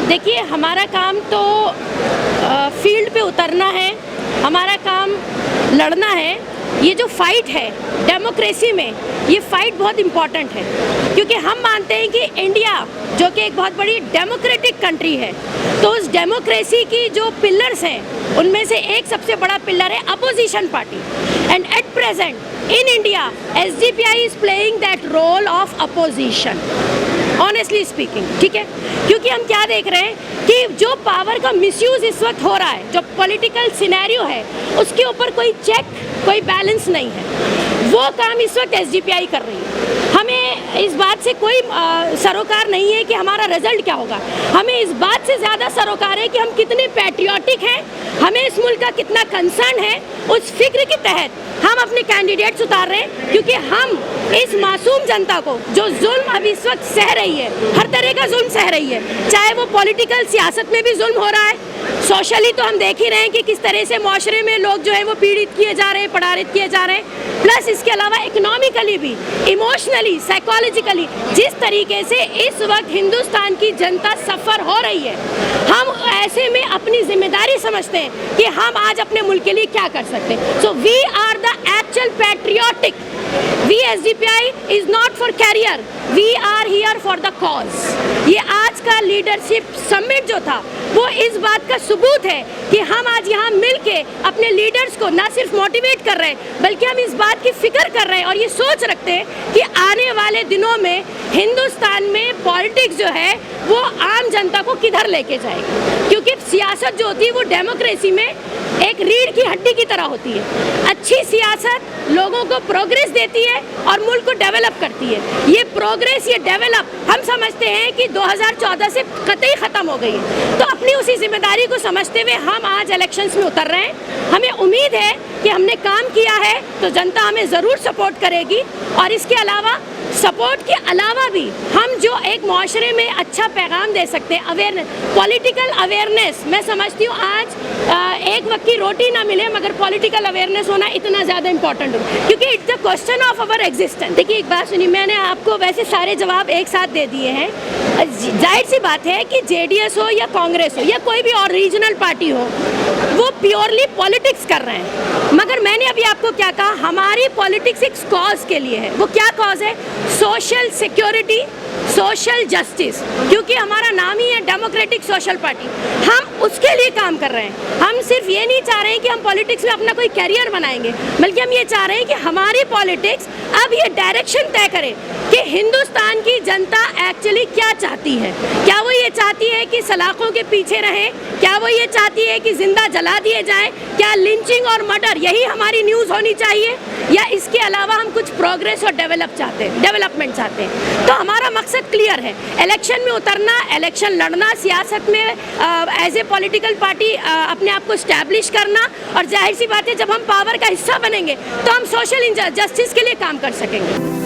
देखिए, हमारा काम तो फील्ड पे उतरना है, हमारा काम लड़ना है। ये जो फाइट है डेमोक्रेसी में, ये फाइट बहुत इम्पॉर्टेंट है, क्योंकि हम मानते हैं कि इंडिया जो कि एक बहुत बड़ी डेमोक्रेटिक कंट्री है, तो उस डेमोक्रेसी की जो पिलर्स हैं उनमें से एक सबसे बड़ा पिलर है opposition party. And at present in India SDPI is playing that role of opposition, honestly speaking, ठीक है। क्योंकि हम क्या देख रहे हैं कि जो पावर का मिसयूज इस वक्त हो रहा है, जो पॉलिटिकल सिनेरियो है, उसके ऊपर कोई चेक, कोई बैलेंस नहीं है। वो काम इस वक्त SDPI कर रही है। हमें इस बात से कोई सरोकार नहीं है कि हमारा रिजल्ट क्या होगा। हमें इस बात से ज़्यादा सरोकार है कि हम कितने पैट्रियोटिक हैं, हमें इस मुल्क का कितना कंसर्न है। उस फिक्र के तहत हम अपने कैंडिडेट्स उतार रहे हैं, क्योंकि हम इस मासूम जनता को जो जुल्म अभी इस वक्त सह रही है, हर तरह का जुल्म सह रही है, चाहे वो पॉलिटिकल सियासत में भी जुल्म हो रहा है, सोशली तो हम देख ही रहे हैं कि किस तरह से माशरे में लोग जो है वो पीड़ित किए जा रहे हैं, प्रताड़ित किए जा रहे हैं, प्लस इसके अलावा इकोनॉमिकली भी, इमोशनली, साइकोलॉजिकली जिस तरीके से इस वक्त हिंदुस्तान की जनता सफ़र हो रही है, हम ऐसे में अपनी जिम्मेदारी समझते हैं कि हम आज अपने मुल्क के लिए क्या कर सकते हैं। So we are the actual patriotic. We SDPI is not for career, we are here for the cause। ये आज का लीडरशिप समिट जो था वो इस बात का सबूत है कि हम आज यहाँ मिल के अपने लीडर्स को ना सिर्फ मोटिवेट कर रहे हैं, बल्कि हम इस बात की फिक्र कर रहे हैं और ये सोच रखते हैं कि आने वाले दिनों में हिंदुस्तान में पॉलिटिक्स जो है वो आम जनता को किधर लेके जाएगी। क्योंकि सियासत जो होती है वो डेमोक्रेसी में एक रीढ़ की हड्डी की तरह होती है। अच्छी सियासत लोगों को प्रोग्रेस देती है और मुल्क को डेवलप करती है। ये प्रोग्रेस, ये डेवलप हम समझते हैं कि 2014 से कतई ख़त्म हो गई है। तो अपनी उसी जिम्मेदारी को समझते हुए हम आज इलेक्शंस में उतर रहे हैं। हमें उम्मीद है कि हमने काम किया है तो जनता हमें ज़रूर सपोर्ट करेगी। और इसके अलावा सपोर्ट के अलावा भी हम जो एक माशरे में अच्छा पैगाम दे सकते हैं, अवेयरनेस, पॉलिटिकल अवेयरनेस, मैं समझती हूँ आज एक वक्त की रोटी ना मिले मगर पॉलिटिकल अवेयरनेस होना इतना ज़्यादा इंपॉर्टेंट हो, क्योंकि it's the question of our existence. देखिए, एक बात सुनिए, मैंने आपको वैसे सारे जवाब एक साथ दे दिए हैं। जाहिर सी बात है कि JDS हो या कांग्रेस हो या कोई भी और रीजनल पार्टी हो, वो प्योरली पॉलिटिक्स कर रहे हैं। मगर मैंने अभी आपको क्या कहा, हमारी पॉलिटिक्स एक कॉज के लिए है। वो क्या कॉज है? सोशल सिक्योरिटी, सोशल जस्टिस, क्योंकि हमारा नाम ही है डेमोक्रेटिक सोशल पार्टी। हम उसके लिए काम कर रहे हैं। हम सिर्फ ये नहीं चाह रहे हैं कि हम पॉलिटिक्स में अपना कोई करियर बनाएंगे, बल्कि हम ये चाह रहे हैं कि हमारी पॉलिटिक्स अब ये डायरेक्शन तय करे कि हिंदुस्तान की जनता एक्चुअली क्या चाहती है। क्या वो ये चाहती है कि सलाखों के पीछे रहें? क्या वो ये चाहती है कि जिंदा जला दिए जाएं? क्या लिंचिंग और मर्डर यही हमारी न्यूज़ होनी चाहिए, या इसके अलावा हम कुछ प्रोग्रेस और डेवलपमेंट चाहते हैं? तो हमारा मकसद क्लियर है, इलेक्शन में उतरना, इलेक्शन लड़ना, सियासत में एज ए पॉलिटिकल पार्टी अपने आप को स्टैब्लिश करना। और जाहिर सी बात है, जब हम पावर का हिस्सा बनेंगे तो हम सोशल जस्टिस के लिए काम कर सकेंगे।